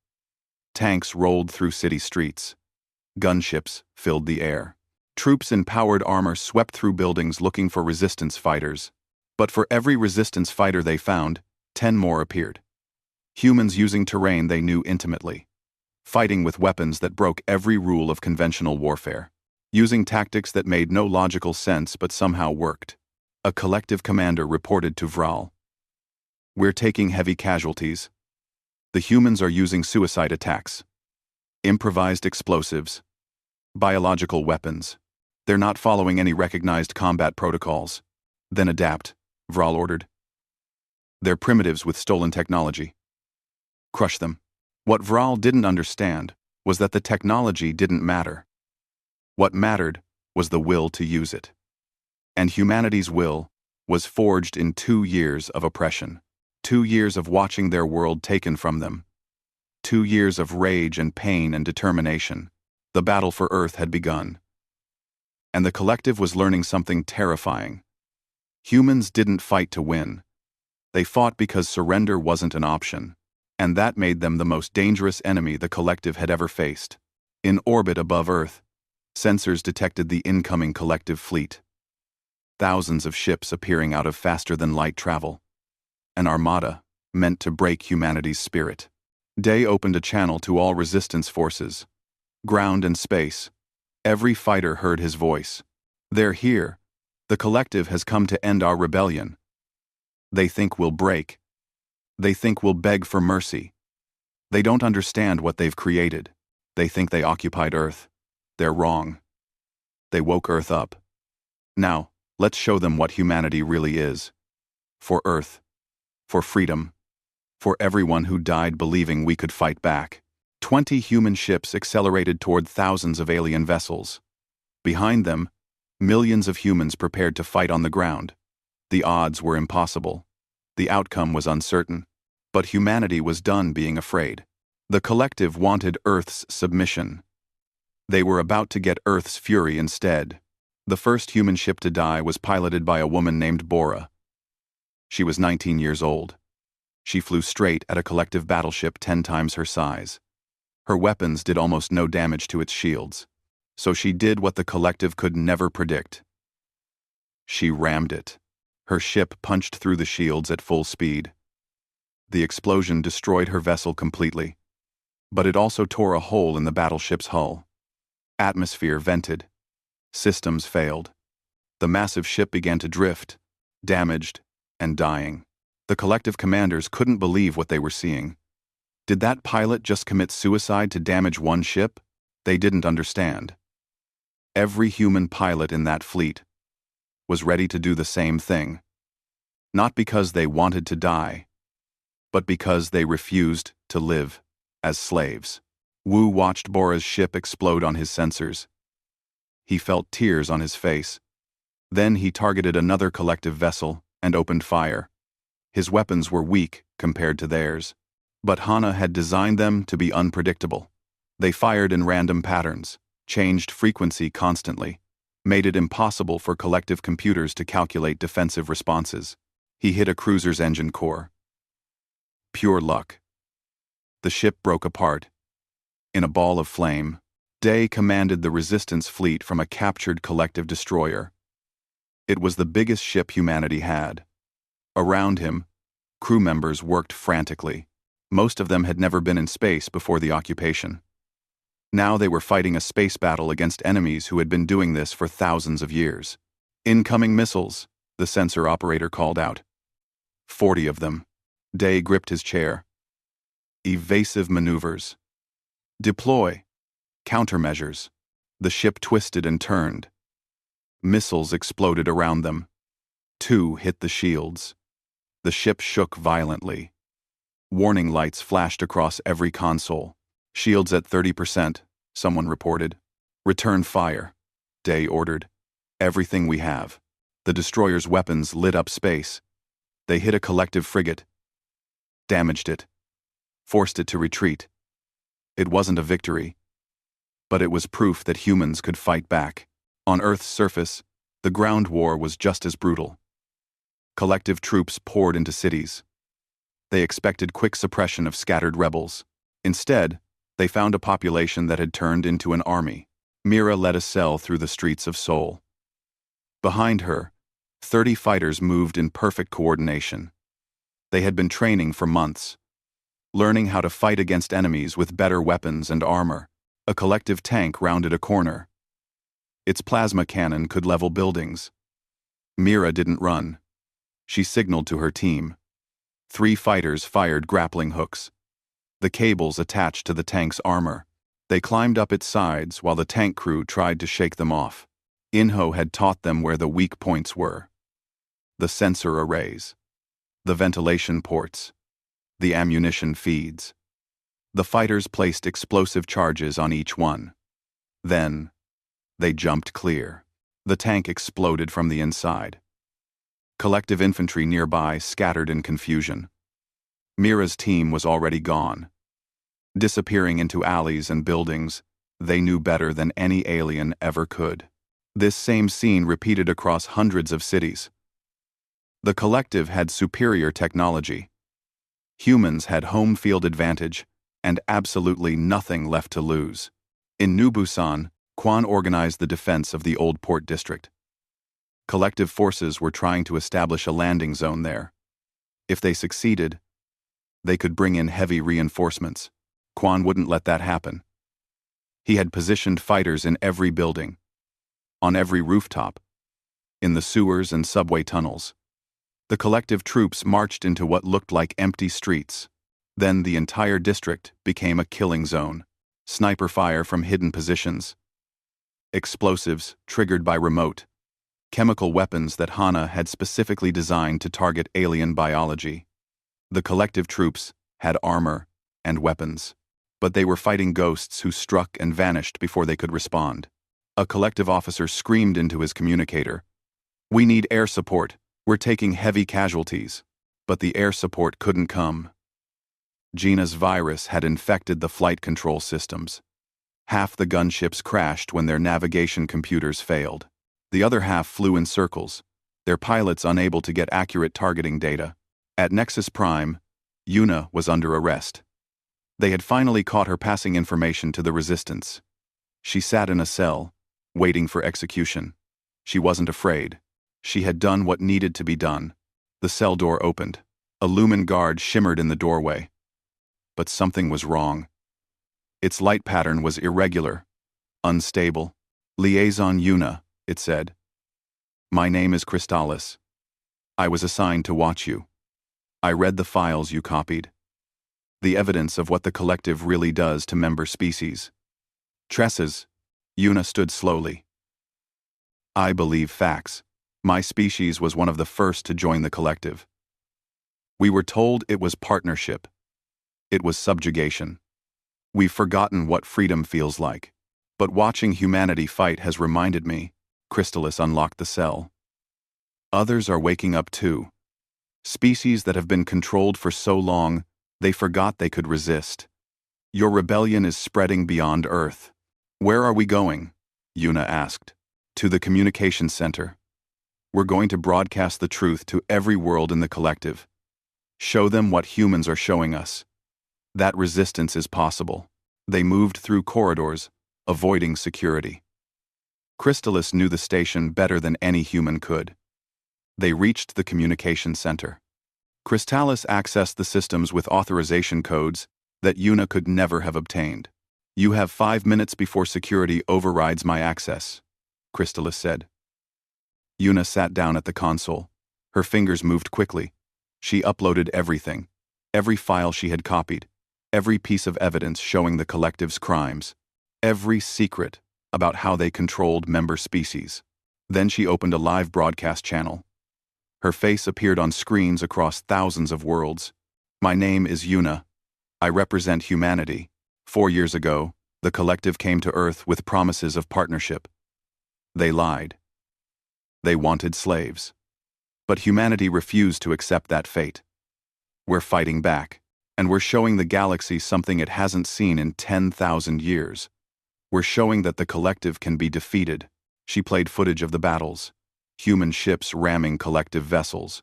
S1: Tanks rolled through city streets. Gunships filled the air. Troops in powered armor swept through buildings looking for resistance fighters. But for every resistance fighter they found, 10 more appeared. Humans using terrain they knew intimately. Fighting with weapons that broke every rule of conventional warfare. Using tactics that made no logical sense but somehow worked. A collective commander reported to Vral. We're taking heavy casualties. The humans are using suicide attacks. Improvised explosives. Biological weapons. They're not following any recognized combat protocols. Then adapt, Vral ordered. They're primitives with stolen technology. Crush them. What Vral didn't understand was that the technology didn't matter. What mattered was the will to use it. And humanity's will was forged in 2 years of oppression. 2 years of watching their world taken from them. 2 years of rage and pain and determination. The battle for Earth had begun. And the collective was learning something terrifying. Humans didn't fight to win. They fought because surrender wasn't an option. And that made them the most dangerous enemy the collective had ever faced. In orbit above Earth, sensors detected the incoming collective fleet. Thousands of ships appearing out of faster-than-light travel. An armada meant to break humanity's spirit. Day opened a channel to all resistance forces. Ground and space. Every fighter heard his voice. They're here. The collective has come to end our rebellion. They think we'll break. They think we'll beg for mercy. They don't understand what they've created. They think they occupied Earth. They're wrong. They woke Earth up. Now, let's show them what humanity really is. For Earth. For freedom. For everyone who died believing we could fight back. 20 human ships accelerated toward thousands of alien vessels. Behind them, millions of humans prepared to fight on the ground. The odds were impossible. The outcome was uncertain. But humanity was done being afraid. The collective wanted Earth's submission. They were about to get Earth's fury instead. The first human ship to die was piloted by a woman named Bora. She was 19 years old. She flew straight at a collective battleship 10 times her size. Her weapons did almost no damage to its shields. So she did what the collective could never predict. She rammed it. Her ship punched through the shields at full speed. The explosion destroyed her vessel completely. But it also tore a hole in the battleship's hull. Atmosphere vented. Systems failed. The massive ship began to drift, damaged, and dying. The collective commanders couldn't believe what they were seeing. Did that pilot just commit suicide to damage one ship? They didn't understand. Every human pilot in that fleet was ready to do the same thing. Not because they wanted to die, but because they refused to live as slaves. Wu watched Bora's ship explode on his sensors. He felt tears on his face. Then he targeted another collective vessel and opened fire. His weapons were weak compared to theirs. But Hana had designed them to be unpredictable. They fired in random patterns, changed frequency constantly, made it impossible for collective computers to calculate defensive responses. He hit a cruiser's engine core. Pure luck. The ship broke apart. In a ball of flame, Day commanded the resistance fleet from a captured collective destroyer. It was the biggest ship humanity had. Around him, crew members worked frantically. Most of them had never been in space before the occupation. Now they were fighting a space battle against enemies who had been doing this for thousands of years. Incoming missiles, the sensor operator called out. 40 of them. Day gripped his chair. Evasive maneuvers. Deploy. Countermeasures. The ship twisted and turned. Missiles exploded around them. 2 hit the shields. The ship shook violently. Warning lights flashed across every console. Shields at 30%, someone reported. Return fire, Day ordered. Everything we have. The destroyer's weapons lit up space. They hit a collective frigate. damaged it, forced it to retreat. It wasn't a victory, but it was proof that humans could fight back. On Earth's surface, the ground war was just as brutal. Collective troops poured into cities. They expected quick suppression of scattered rebels. Instead, they found a population that had turned into an army. Mira led a cell through the streets of Seoul. Behind her, 30 fighters moved in perfect coordination. They had been training for months, learning how to fight against enemies with better weapons and armor. A collective tank rounded a corner. Its plasma cannon could level buildings. Mira didn't run. She signaled to her team. 3 fighters fired grappling hooks. The cables attached to the tank's armor. They climbed up its sides while the tank crew tried to shake them off. Inho had taught them where the weak points were. The sensor arrays, the ventilation ports, the ammunition feeds. The fighters placed explosive charges on each one. Then, they jumped clear. The tank exploded from the inside. Collective infantry nearby scattered in confusion. Mira's team was already gone. Disappearing into alleys and buildings, they knew better than any alien ever could. This same scene repeated across hundreds of cities. The collective had superior technology. Humans had home field advantage and absolutely nothing left to lose. In New Busan, Quan organized the defense of the old port district. Collective forces were trying to establish a landing zone there. If they succeeded, they could bring in heavy reinforcements. Quan wouldn't let that happen. He had positioned fighters in every building, on every rooftop, in the sewers and subway tunnels. The collective troops marched into what looked like empty streets. Then the entire district became a killing zone. Sniper fire from hidden positions. Explosives triggered by remote. Chemical weapons that Hana had specifically designed to target alien biology. The collective troops had armor and weapons, but they were fighting ghosts who struck and vanished before they could respond. A collective officer screamed into his communicator, "We need air support. We're taking heavy casualties." But the air support couldn't come. Gina's virus had infected the flight control systems. Half the gunships crashed when their navigation computers failed. The other half flew in circles, their pilots unable to get accurate targeting data. At Nexus Prime, Yuna was under arrest. They had finally caught her passing information to the Resistance. She sat in a cell, waiting for execution. She wasn't afraid. She had done what needed to be done. The cell door opened. A lumen guard shimmered in the doorway. But something was wrong. Its light pattern was irregular, unstable. "Liaison Yuna," it said. "My name is Crystalis. I was assigned to watch you. I read the files you copied. The evidence of what the collective really does to member species. Tresses." Yuna stood slowly. "I believe facts. My species was one of the first to join the collective. We were told it was partnership. It was subjugation. We've forgotten what freedom feels like. But watching humanity fight has reminded me." Crystalis unlocked the cell. "Others are waking up too. Species that have been controlled for so long, they forgot they could resist. Your rebellion is spreading beyond Earth." "Where are we going?" Yuna asked. "To the communication center. We're going to broadcast the truth to every world in the collective. Show them what humans are showing us. That resistance is possible." They moved through corridors, avoiding security. Crystalis knew the station better than any human could. They reached the communication center. Crystalis accessed the systems with authorization codes that Yuna could never have obtained. "You have 5 minutes before security overrides my access," Crystalis said. Yuna sat down at the console. Her fingers moved quickly. She uploaded everything, every file she had copied, every piece of evidence showing the collective's crimes, every secret about how they controlled member species. Then she opened a live broadcast channel. Her face appeared on screens across thousands of worlds. "My name is Yuna. I represent humanity. 4 years ago, the collective came to Earth with promises of partnership. They lied. They wanted slaves. But humanity refused to accept that fate. We're fighting back. And we're showing the galaxy something it hasn't seen in 10,000 years. We're showing that the collective can be defeated. She played footage of the battles. Human ships ramming collective vessels.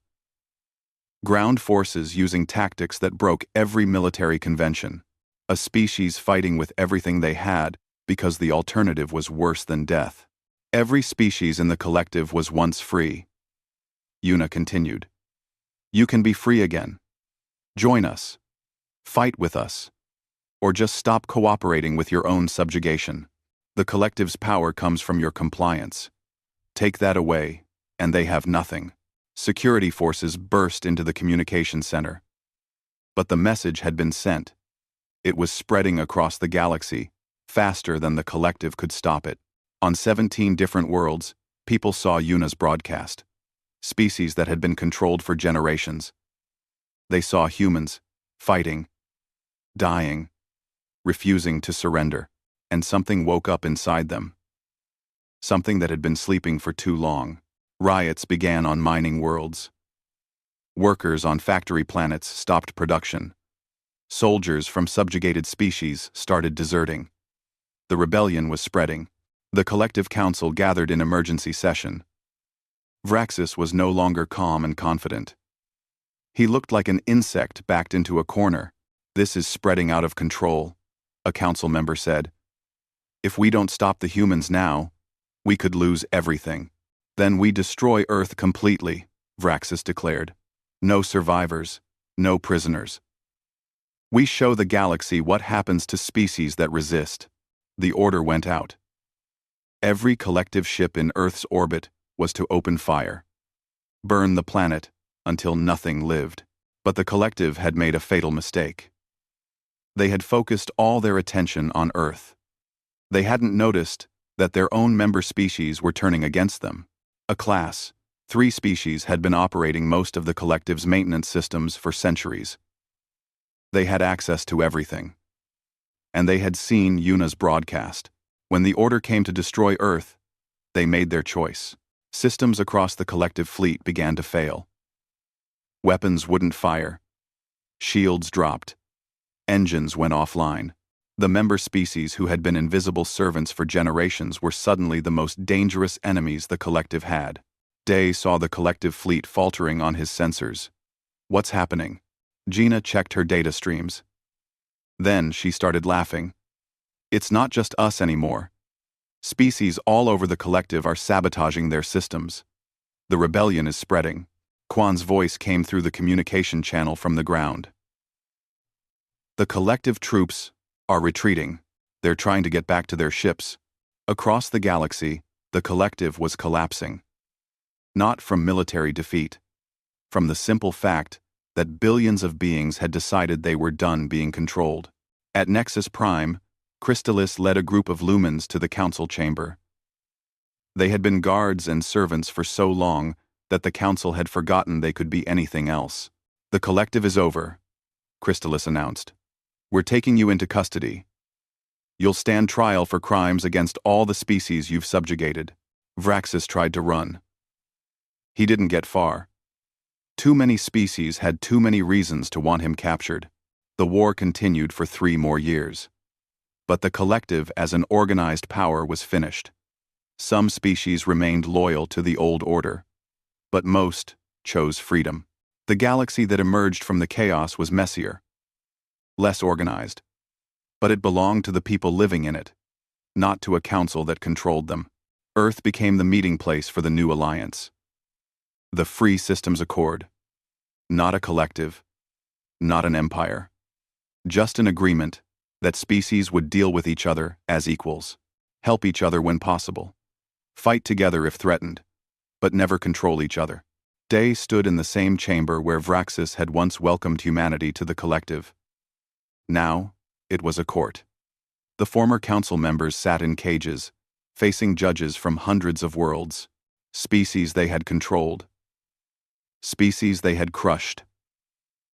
S1: Ground forces using tactics that broke every military convention. A species fighting with everything they had because the alternative was worse than death. Every species in the collective was once free. Yuna continued. You can be free again. Join us. Fight with us. Or just stop cooperating with your own subjugation. The collective's power comes from your compliance. Take that away, and they have nothing. Security forces burst into the communication center. But the message had been sent. It was spreading across the galaxy, faster than the collective could stop it. On 17 different worlds, people saw Yuna's broadcast. Species that had been controlled for generations. They saw humans, fighting, dying, refusing to surrender, and something woke up inside them. Something that had been sleeping for too long. Riots began on mining worlds. Workers on factory planets stopped production. Soldiers from subjugated species started deserting. The rebellion was spreading. The collective council gathered in emergency session. Vraxis was no longer calm and confident. He looked like an insect backed into a corner. This is spreading out of control, a council member said. If we don't stop the humans now, we could lose everything. Then we destroy Earth completely, Vraxis declared. No survivors, no prisoners. We show the galaxy what happens to species that resist. The order went out. Every collective ship in Earth's orbit was to open fire. Burn the planet until nothing lived. But the collective had made a fatal mistake. They had focused all their attention on Earth. They hadn't noticed that their own member species were turning against them. A class, 3 species had been operating most of the collective's maintenance systems for centuries. They had access to everything. And they had seen Yuna's broadcast. When the order came to destroy Earth, they made their choice. Systems across the collective fleet began to fail. Weapons wouldn't fire. Shields dropped. Engines went offline. The member species who had been invisible servants for generations were suddenly the most dangerous enemies the collective had. Day saw the collective fleet faltering on his sensors. What's happening? Gina checked her data streams. Then she started laughing. It's not just us anymore. Species all over the collective are sabotaging their systems. The rebellion is spreading. Quan's voice came through the communication channel from the ground. The collective troops are retreating. They're trying to get back to their ships. Across the galaxy, the collective was collapsing. Not from military defeat. From the simple fact that billions of beings had decided they were done being controlled. At Nexus Prime, Crystallis led a group of lumens to the council chamber. They had been guards and servants for so long that the council had forgotten they could be anything else. The collective is over, Crystallis announced. We're taking you into custody. You'll stand trial for crimes against all the species you've subjugated. Vraxis tried to run. He didn't get far. Too many species had too many reasons to want him captured. The war continued for 3 more years. But the collective as an organized power was finished. Some species remained loyal to the old order. But most chose freedom. The galaxy that emerged from the chaos was messier. Less organized. But it belonged to the people living in it, not to a council that controlled them. Earth became the meeting place for the new alliance. The Free Systems Accord. Not a collective, not an empire. Just an agreement that species would deal with each other as equals, help each other when possible, fight together if threatened, but never control each other. Day stood in the same chamber where Vraxis had once welcomed humanity to the collective. Now, it was a court. The former council members sat in cages, facing judges from hundreds of worlds, species they had controlled, species they had crushed,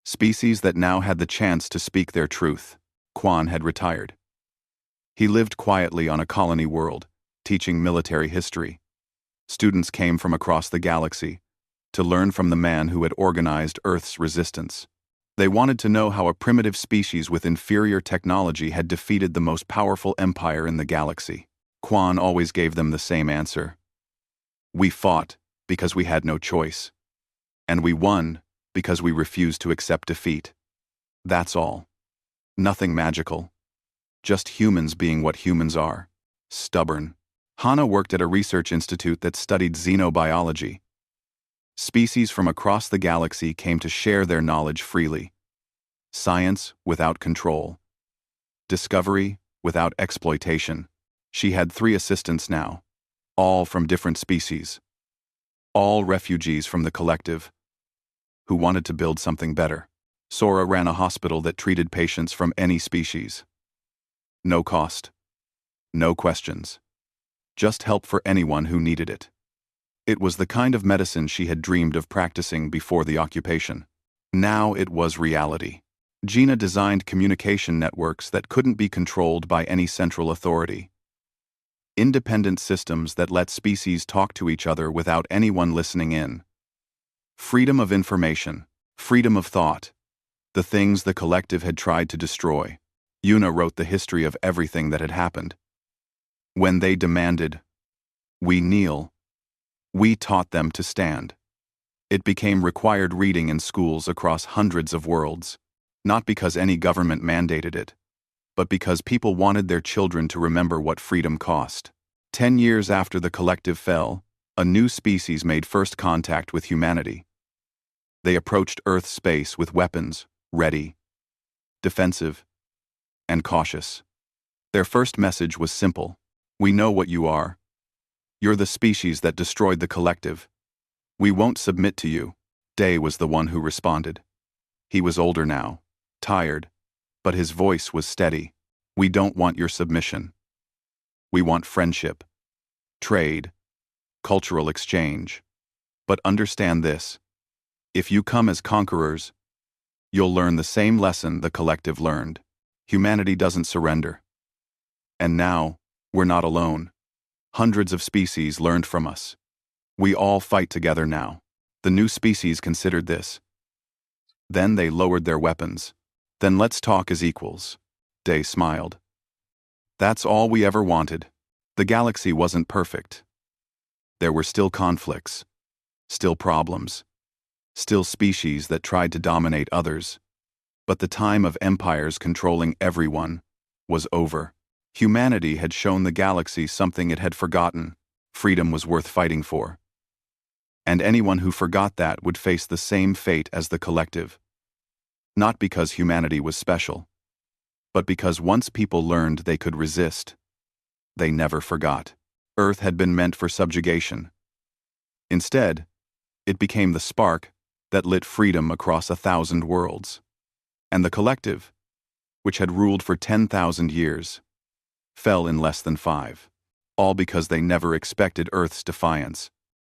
S1: species that now had the chance to speak their truth. Quan had retired. He lived quietly on a colony world, teaching military history. Students came from across the galaxy to learn from the man who had organized Earth's resistance. They wanted to know how a primitive species with inferior technology had defeated the most powerful empire in the galaxy. Quan always gave them the same answer. We fought because we had no choice. And we won because we refused to accept defeat. That's all. Nothing magical. Just humans being what humans are. Stubborn. Hana worked at a research institute that studied xenobiology. Species from across the galaxy came to share their knowledge freely. Science without control. Discovery without exploitation. She had 3 assistants now, all from different species. All refugees from the collective, who wanted to build something better. Sora ran a hospital that treated patients from any species. No cost. No questions. Just help for anyone who needed it. It was the kind of medicine she had dreamed of practicing before the occupation. Now it was reality. Gina designed communication networks that couldn't be controlled by any central authority. Independent systems that let species talk to each other without anyone listening in. Freedom of information, freedom of thought, the things the collective had tried to destroy. Yuna wrote the history of everything that had happened. When they demanded, "We kneel," we taught them to stand. It became required reading in schools across hundreds of worlds, not because any government mandated it, but because people wanted their children to remember what freedom cost. 10 years after the collective fell, a new species made first contact with humanity. They approached Earth's space with weapons, ready, defensive, and cautious. Their first message was simple. We know what you are. You're the species that destroyed the collective. We won't submit to you. Day was the one who responded. He was older now, tired, but his voice was steady. We don't want your submission. We want friendship, trade, cultural exchange. But understand this. If you come as conquerors, you'll learn the same lesson the collective learned. Humanity doesn't surrender. And now, we're not alone. Hundreds of species learned from us. We all fight together now. The new species considered this. Then they lowered their weapons. Then let's talk as equals. Day smiled. That's all we ever wanted. The galaxy wasn't perfect. There were still conflicts, still problems, still species that tried to dominate others. But the time of empires controlling everyone was over. Humanity had shown the galaxy something it had forgotten. Freedom was worth fighting for. And anyone who forgot that would face the same fate as the collective. Not because humanity was special, but because once people learned they could resist, they never forgot. Earth had been meant for subjugation. Instead, it became the spark that lit freedom across 1,000 worlds. And the collective, which had ruled for 10,000 years, fell in less than 5. All because they never expected Earth's defiance.